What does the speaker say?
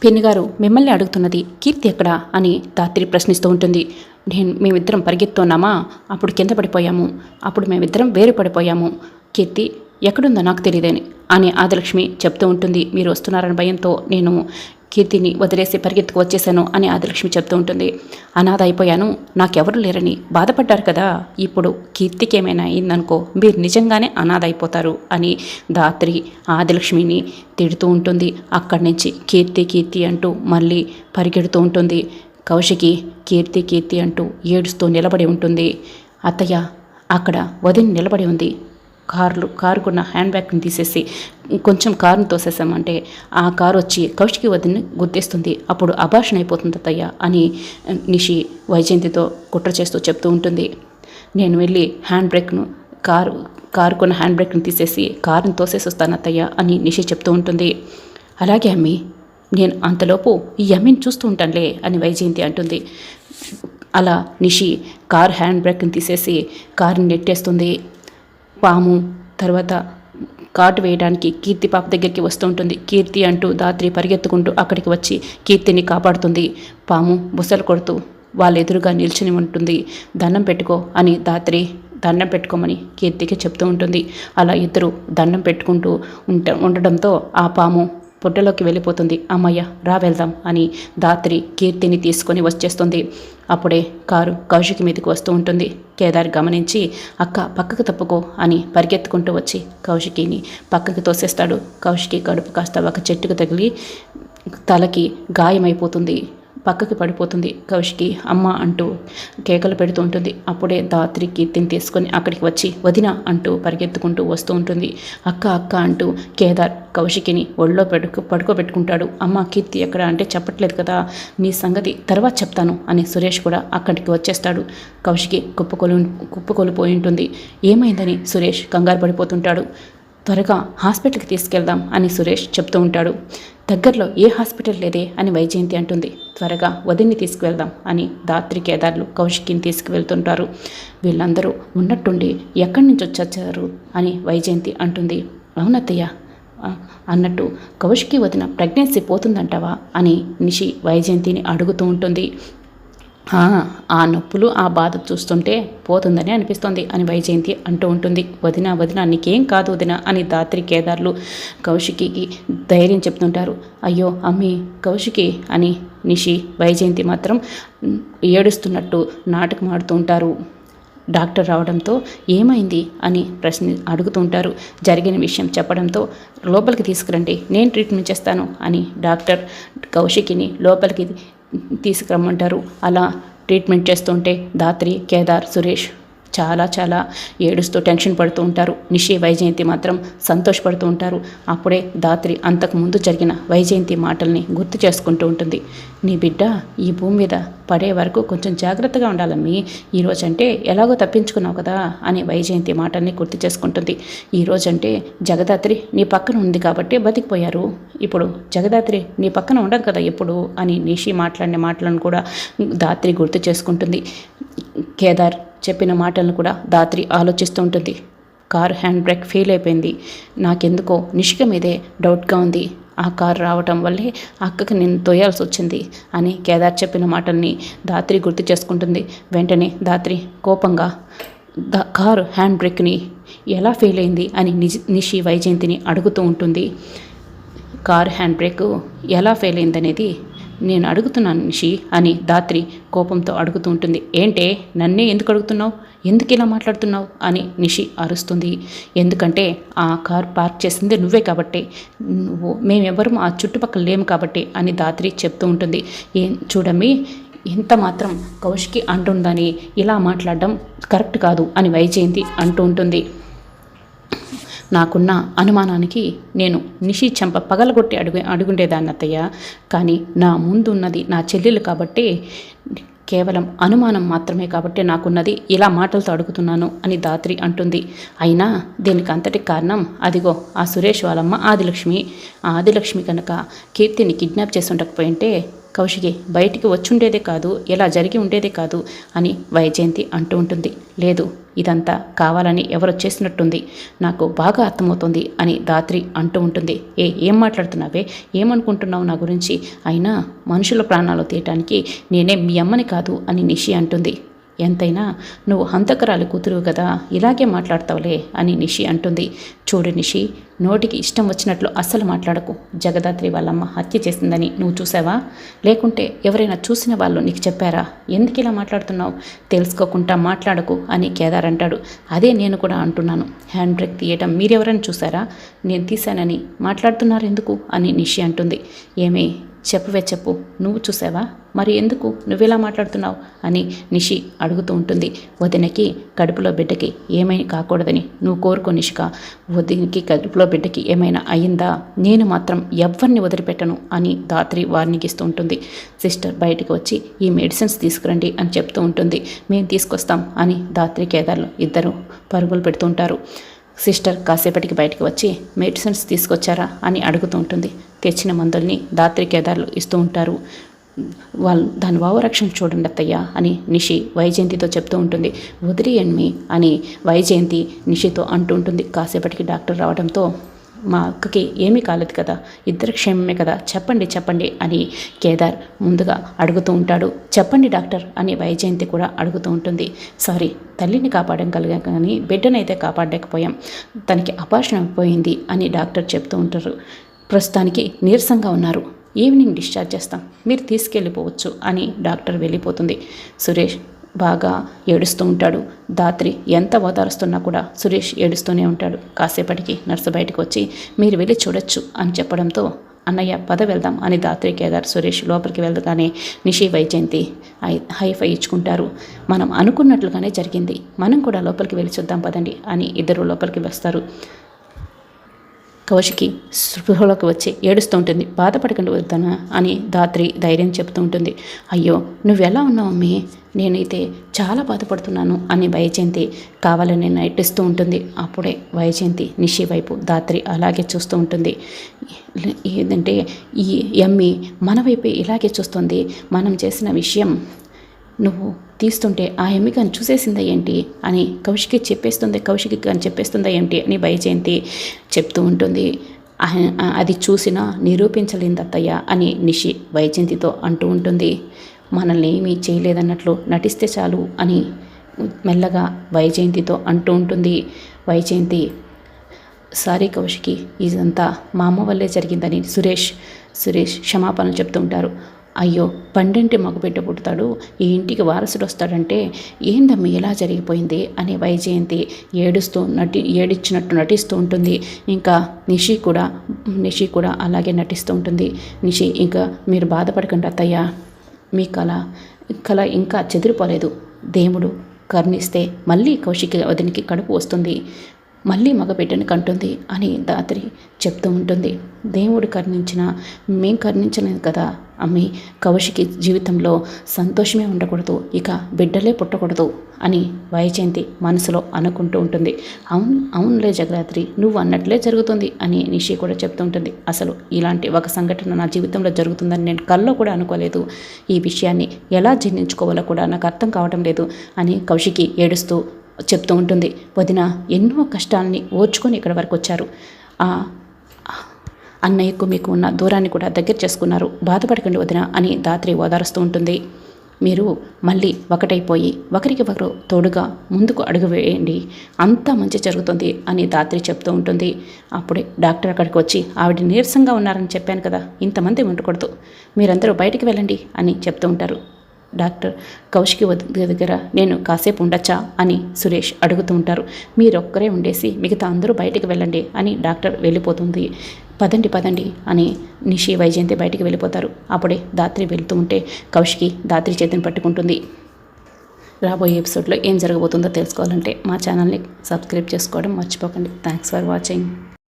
పిన్ని గారు మిమ్మల్ని అడుగుతున్నది కీర్తి ఎక్కడా అని ధాత్రి ప్రశ్నిస్తూ ఉంటుంది. మేమిద్దరం పరిగెత్తున్నామా, అప్పుడు కింద పడిపోయాము, అప్పుడు మేమిద్దరం వేరు పడిపోయాము, కీర్తి ఎక్కడుందో నాకు తెలియదని అని ఆదిలక్ష్మి చెప్తూ ఉంటుంది. మీరు వస్తున్నారని భయంతో నేను కీర్తిని వదిలేసి పరిగెత్తుకు వచ్చేసాను అని ఆదిలక్ష్మి చెప్తూ ఉంటుంది. అనాథ అయిపోయాను, నాకెవరు లేరని బాధపడ్డారు కదా, ఇప్పుడు కీర్తికి ఏమైనా అయిందనుకో మీరు నిజంగానే అనాథ అయిపోతారు అని ధాత్రి ఆదిలక్ష్మిని తిడుతూ ఉంటుంది. అక్కడి నుంచి కీర్తి కీర్తి అంటూ మళ్ళీ పరిగెడుతూ ఉంటుంది. కౌశికి కీర్తి కీర్తి అంటూ ఏడుస్తూ నిలబడి ఉంటుంది. అత్తయ్య అక్కడ వదిన నిలబడి ఉంది. కారుకున్న హ్యాండ్ బ్యాగ్ని తీసేసి కొంచెం కారుని తోసేసామంటే ఆ కారు వచ్చి కౌశికి వదిని గుర్తిస్తుంది. అప్పుడు అభాషణ అయిపోతుంది అత్తయ్య అని నిషి వైజయంతితో కుట్ర చేస్తూ చెప్తూ ఉంటుంది. నేను వెళ్ళి హ్యాండ్ బ్రేక్ను కారుకున్న హ్యాండ్ బ్రేక్ని తీసేసి కారుని తోసేసి వస్తాను అత్తయ్య అని నిషి చెప్తూ ఉంటుంది. అలాగే అమ్మి, నేను అంతలోపు ఈ అమ్మిని చూస్తూ ఉంటానులే అని వైజయంతి అంటుంది. అలా నిషి కారు హ్యాండ్ బ్రేక్ని తీసేసి కారుని నెట్టేస్తుంది. పాము తర్వాత కాటు వేయడానికి కీర్తి పాప దగ్గరికి వస్తూ ఉంటుంది. కీర్తి అంటూ ధాత్రి పరిగెత్తుకుంటూ అక్కడికి వచ్చి కీర్తిని కాపాడుతుంది. పాము బుసలు కొడుతూ వాళ్ళ ఎదురుగా నిల్చుని ఉంటుంది. దండం పెట్టుకో అని ధాత్రి దండం పెట్టుకోమని కీర్తికి చెప్తూ ఉంటుంది. అలా ఇద్దరు దండం పెట్టుకుంటూ ఉండడంతో ఆ పాము పొట్టలోకి వెళ్ళిపోతుంది. అమ్మయ్య రా వెళ్దాం అని ధాత్రి కీర్తిని తీసుకొని వచ్చేస్తుంది. అప్పుడే కారు కౌశికి మీదకి వస్తూ ఉంటుంది. కేదార్ గమనించి అక్క పక్కకు తప్పుకో అని పరిగెత్తుకుంటూ వచ్చి కౌశికిని పక్కకి తోసేస్తాడు. కౌశికి కడుపు కాస్త ఒక చెట్టుకు తగిలి తలకి గాయమైపోతుంది. పక్కకి పడిపోతుంది. కౌశికి అమ్మ అంటూ కేకలు పెడుతూ ఉంటుంది. అప్పుడే ధాత్రి కీర్తిని తీసుకొని అక్కడికి వచ్చి వదిన అంటూ పరిగెత్తుకుంటూ వస్తూ ఉంటుంది. అక్క అక్క అంటూ కేదార్ కౌశికిని ఒళ్ళో పడుకోబెట్టుకుంటాడు. అమ్మ కీర్తి ఎక్కడ అంటే చెప్పట్లేదు కదా, నీ సంగతి తర్వాత చెప్తాను అని సురేష్ కూడా అక్కడికి వచ్చేస్తాడు. కౌశికి కుప్పకొలిపోయి ఉంటుంది. ఏమైందని సురేష్ కంగారు పడిపోతుంటాడు. త్వరగా హాస్పిటల్కి తీసుకెళ్దాం అని సురేష్ చెప్తూ ఉంటాడు. దగ్గరలో ఏ హాస్పిటల్ లేదే అని వైజయంతి అంటుంది. త్వరగా వదిన్ని తీసుకువెళ్దాం అని ధాత్రి కేదార్లు కౌశికిని తీసుకువెళ్తుంటారు. వీళ్ళందరూ ఉన్నట్టుండి ఎక్కడి నుంచి వచ్చారు అని వైజయంతి అంటుంది. అవునత్తయ్య అన్నట్టు కౌశికి వదిన ప్రెగ్నెన్సీ పోతుందంటావా అని నిషి వైజయంతిని అడుగుతూ ఉంటుంది. ఆ నొప్పులు ఆ బాధ చూస్తుంటే పోతుందని అనిపిస్తోంది అని వైజయంతి అంటూ ఉంటుంది. వదిన వదిన నీకేం కాదు వదిన అని ధాత్రి కేదార్లు కౌశికి ధైర్యం చెప్తుంటారు. అయ్యో అమ్మి కౌశికి అని నిషి వైజయంతి మాత్రం ఏడుస్తున్నట్టు నాటకం ఆడుతూ ఉంటారు. డాక్టర్ రావడంతో ఏమైంది అని అడుగుతూ ఉంటారు. జరిగిన విషయం చెప్పడంతో లోపలికి తీసుకురండి, నేను ట్రీట్మెంట్ చేస్తాను అని డాక్టర్ కౌశికిని లోపలికి తీసుకురమ్మంటారు. అలా ట్రీట్మెంట్ చేస్తుంటే ధాత్రి కేదార్ సురేష్ చాలా ఏడుస్తూ టెన్షన్ పడుతూ ఉంటారు. నిషి వైజయంతి మాత్రం సంతోషపడుతూ ఉంటారు. అప్పుడే ధాత్రి అంతకుముందు జరిగిన వైజయంతి మాటల్ని గుర్తు చేసుకుంటూ ఉంటుంది. నీ బిడ్డ ఈ భూమి మీద పడే వరకు కొంచెం జాగ్రత్తగా ఉండాలమ్మి, ఈరోజంటే ఎలాగో తప్పించుకున్నావు కదా అని వైజయంతి మాటల్ని గుర్తు చేసుకుంటుంది. ఈరోజంటే జగదాత్రి నీ పక్కన ఉంది కాబట్టి బతికిపోయారు, ఇప్పుడు జగదాత్రి నీ పక్కన ఉండదు కదా ఎప్పుడు అని నిషి మాట్లాడిన మాటలను కూడా ధాత్రి గుర్తు చేసుకుంటుంది. కేదార్ చెప్పిన మాటలను కూడా ధాత్రి ఆలోచిస్తూ ఉంటుంది. కారు హ్యాండ్ బ్రేక్ ఫెయిల్ అయిపోయింది, నాకెందుకో నిషిక మీదే డౌట్గా ఉంది, ఆ కారు రావటం వల్లే అక్కకి నేను తోయాల్సి వచ్చింది అని కేదార్ చెప్పిన మాటల్ని ధాత్రి గుర్తు చేసుకుంటుంది. వెంటనే ధాత్రి కోపంగా కారు హ్యాండ్ బ్రేక్ని ఎలా ఫెయిల్ అయింది అని నిషి వైజయంతిని అడుగుతూ ఉంటుంది. కారు హ్యాండ్ బ్రేక్ ఎలా ఫెయిల్ అయిందనేది నేను అడుగుతున్నాను నిషి అని ధాత్రి కోపంతో అడుగుతూ ఉంటుంది. ఏంటే నన్నే ఎందుకు అడుగుతున్నావు, ఎందుకు ఇలా మాట్లాడుతున్నావు అని నిషి అరుస్తుంది. ఎందుకంటే ఆ కార్ పార్క్ చేసింది నువ్వే కాబట్టి, మేమెవరూ ఆ చుట్టుపక్కల లేము కాబట్టి అని ధాత్రి చెప్తూ ఉంటుంది. చూడమ్మి, ఇంత మాత్రం కౌశికి అంటుందని ఇలా మాట్లాడడం కరెక్ట్ కాదు అని వైజయంతి అంటూ ఉంటుంది. నాకున్న అనుమానానికి నేను నిషి చెంప పగలగొట్టి అడుగుండేదాన్ని అత్తయ్య, కానీ నా ముందు ఉన్నది నా చెల్లెలు కాబట్టి కేవలం అనుమానం మాత్రమే కాబట్టి నాకున్నది ఇలా మాటలతో అడుగుతున్నాను అని ధాత్రి అంటుంది. అయినా దీనికి అంతటి కారణం అదిగో ఆ సురేష్ వాళ్ళమ్మ ఆదిలక్ష్మి కనుక కీర్తిని కిడ్నాప్ చేసి ఉండకపోయింటే కౌశికి బయటికి వచ్చుండేదే కాదు, ఇలా జరిగి ఉండేదే కాదు అని వైజయంతి అంటూ ఉంటుంది. లేదు, ఇదంతా కావాలని ఎవరో చేసినట్టుంది, నాకు బాగా అర్థమవుతుంది అని ధాత్రి అంటూ ఉంటుంది. ఏం మాట్లాడుతున్నావే, ఏమనుకుంటున్నావు నా గురించి? అయినా మనుషుల ప్రాణాలు తీయటానికి నేనే మీ అమ్మని కాదు అని నిషి అంటుంది. ఎంతైనా నువ్వు హంతకరాలు కూతురు కదా, ఇలాగే మాట్లాడతావులే అని నిషి అంటుంది. చూడు నిషి, నోటికి ఇష్టం వచ్చినట్లు అస్సలు మాట్లాడకు. జగదాత్రి వాళ్ళమ్మ హత్య చేసిందని నువ్వు చూసావా? లేకుంటే ఎవరైనా చూసిన వాళ్ళు నీకు చెప్పారా? ఎందుకు ఇలా మాట్లాడుతున్నావు? తెలుసుకోకుండా మాట్లాడకు అని కేదార్ అంటాడు. అదే నేను కూడా అంటున్నాను. హ్యాండ్ బ్రేక్ తీయటం మీరెవరైనా చూసారా? నేను తీశానని మాట్లాడుతున్నారు ఎందుకు అని నిషి అంటుంది. ఏమే చెప్పు, నువ్వు చూసావా? మరి ఎందుకు నువ్వెలా మాట్లాడుతున్నావు అని నిషి అడుగుతూ ఉంటుంది. వదినకి కడుపులో బిడ్డకి ఏమైనా కాకూడదని నువ్వు కోరుకో నిషిక. వదినకి కడుపులో బిడ్డకి ఏమైనా అయిందా? నేను మాత్రం ఎవరిని వదిలిపెట్టను అని ధాత్రి వార్నింగ్ ఇస్తూ ఉంటుంది. సిస్టర్ బయటికి వచ్చి ఈ మెడిసిన్స్ తీసుకురండి అని చెప్తూ ఉంటుంది. మేము తీసుకొస్తాం అని ధాత్రి కేదార్లు ఇద్దరు పరుగులు పెడుతూ ఉంటారు. సిస్టర్ కాసేపటికి బయటికి వచ్చి మెడిసిన్స్ తీసుకొచ్చారా అని అడుగుతూ ఉంటుంది. తెచ్చిన మందుల్ని ధాత్రి కేదార్లు ఇస్తూ ఉంటారు. వాళ్ళు దాని వావరక్షణ చూడండి అత్తయ్య అని నిషి వైజయంతితో చెప్తూ ఉంటుంది. వదిలేయండి అని వైజయంతి నిషితో అంటూ ఉంటుంది. కాసేపటికి డాక్టర్ రావడంతో మా అక్కకి ఏమీ కాలేదు కదా, ఇద్దరు క్షేమమే కదా, చెప్పండి అని కేదార్ ముందుగా అడుగుతూ ఉంటాడు. చెప్పండి డాక్టర్ అని వైజయంతి కూడా అడుగుతూ ఉంటుంది. సారీ, తల్లిని కాపాడగలిగాం కానీ బిడ్డనైతే కాపాడలేకపోయాం, తనకి అపార్షన్ అయిపోయింది అని డాక్టర్ చెప్తూ ఉంటారు. ప్రస్తుతానికి నీరసంగా ఉన్నారు, ఈవినింగ్ డిశ్చార్జ్ చేస్తాం, మీరు తీసుకెళ్ళిపోవచ్చు అని డాక్టర్ వెళ్ళిపోతుంది. సురేష్ బాగా ఏడుస్తూ ఉంటాడు. ధాత్రి ఎంత ఓదారుస్తున్నా కూడా సురేష్ ఏడుస్తూనే ఉంటాడు. కాసేపటికి నర్సు బయటకు వచ్చి మీరు వెళ్ళి చూడొచ్చు అని చెప్పడంతో అన్నయ్య పద వెళ్దాం అని ధాత్రి కేదార్ సురేష్ లోపలికి వెళ్తగానే నిషి వైజయంతి హైఫై ఇచ్చుకుంటారు. మనం అనుకున్నట్లుగానే జరిగింది, మనం కూడా లోపలికి వెళ్ళి చూద్దాం పదండి అని ఇద్దరు లోపలికి వస్తారు. కౌశికి స్పృహలోకి వచ్చి ఏడుస్తూ ఉంటుంది. బాధపడకుండా వద్దానా అని ధాత్రి ధైర్యం చెప్తూ ఉంటుంది. అయ్యో నువ్వెలా ఉన్నావు అమ్మీ, నేనైతే చాలా బాధపడుతున్నాను అని వైజయంతి కావాలని నటిస్తూ ఉంటుంది. అప్పుడే వైజయంతి నిషి వైపు ధాత్రి అలాగే చూస్తూ ఉంటుంది. ఏదంటే ఈ ఎమ్మి మన వైపే ఇలాగే చూస్తుంది, మనం చేసిన విషయం నువ్వు తీస్తుంటే ఆ ఎమ్మి కానీ చూసేసిందా ఏంటి అని కౌశికి కానీ చెప్పేస్తుందా ఏంటి అని వైజయంతి చెప్తూ ఉంటుంది. అది చూసినా నిరూపించలేంది అత్తయ్య అని నిషి వైజయంతితో అంటూ ఉంటుంది. మనల్ని ఏమీ చేయలేదన్నట్లు నటిస్తే చాలు అని మెల్లగా వైజయంతితో అంటూ ఉంటుంది. వైజయంతి సారీ కౌశికి, ఇదంతా మా అమ్మ వల్లే జరిగిందని సురేష్ క్షమాపణలు చెప్తూ ఉంటారు. అయ్యో పండంటి మగబిడ్డ పుడతాడు, ఈ ఇంటికి వారసుడు వస్తాడంటే ఏందమ్మ ఎలా జరిగిపోయింది అని వైజయంతి ఏడిచ్చినట్టు నటిస్తూ ఉంటుంది. ఇంకా నిషి కూడా అలాగే నటిస్తూ ఉంటుంది. నిషి ఇంకా మీరు బాధపడకండి అత్తయ్య, మీ కళ ఇంకా చెదిరిపోలేదు, దేవుడు కరుణిస్తే మళ్ళీ కౌశికి వదినికి కడుపు వస్తుంది, మళ్ళీ మగబిడ్డని కంటుంది అని ధాత్రి చెప్తూ ఉంటుంది. దేవుడు కరుణించినా మేం కరుణించలేదు కదా అమ్మి, కౌశికి జీవితంలో సంతోషమే ఉండకూడదు, ఇక బిడ్డలే పుట్టకూడదు అని వైజయంతి మనసులో అనుకుంటూ ఉంటుంది. అవునులే జగదాత్రి, నువ్వు అన్నట్లే జరుగుతుంది అని నిషి కూడా చెప్తూ ఉంటుంది. అసలు ఇలాంటి ఒక సంఘటన నా జీవితంలో జరుగుతుందని నేను కల్లో కూడా అనుకోలేదు, ఈ విషయాన్ని ఎలా జీర్ణించుకోవాలో కూడా నాకు అర్థం కావడం లేదు అని కౌశికి ఏడుస్తూ చెప్తూ ఉంటుంది. వదిన ఎన్నో కష్టాలని ఓర్చుకొని ఇక్కడ వరకు వచ్చారు, అన్నయ్యకు మీకు ఉన్న దూరాన్ని కూడా దగ్గర చేసుకున్నారు, బాధపడకండి వదిన అని ధాత్రి ఓదారుస్తూ ఉంటుంది. మీరు మళ్ళీ ఒకటైపోయి ఒకరికి ఒకరు తోడుగా ముందుకు అడుగు వేయండి, అంతా మంచి జరుగుతుంది అని ధాత్రి చెప్తూ ఉంటుంది. అప్పుడే డాక్టర్ అక్కడికి వచ్చి ఆవిడ నీరసంగా ఉన్నారని చెప్పాను కదా, ఇంతమంది ఉండకూడదు, మీరందరూ బయటికి వెళ్ళండి అని చెప్తూ ఉంటారు. డాక్టర్ కౌశికి దగ్గర నేను కాసేపు ఉండొచ్చా అని సురేష్ అడుగుతూ ఉంటారు. మీరొక్కరే ఉండేసి మిగతా అందరూ బయటికి వెళ్ళండి అని డాక్టర్ వెళ్ళిపోతుంది. పదండి అని నిషి వైజయంతి బయటికి వెళ్ళిపోతారు. అప్పుడే ధాత్రి వెళ్తూ ఉంటే కౌశికి ధాత్రి చేతిని పట్టుకుంటుంది. రాబోయే ఎపిసోడ్లో ఏం జరగబోతుందో తెలుసుకోవాలంటే మా ఛానల్ని సబ్స్క్రైబ్ చేసుకోవడం మర్చిపోకండి. Thanks for watching.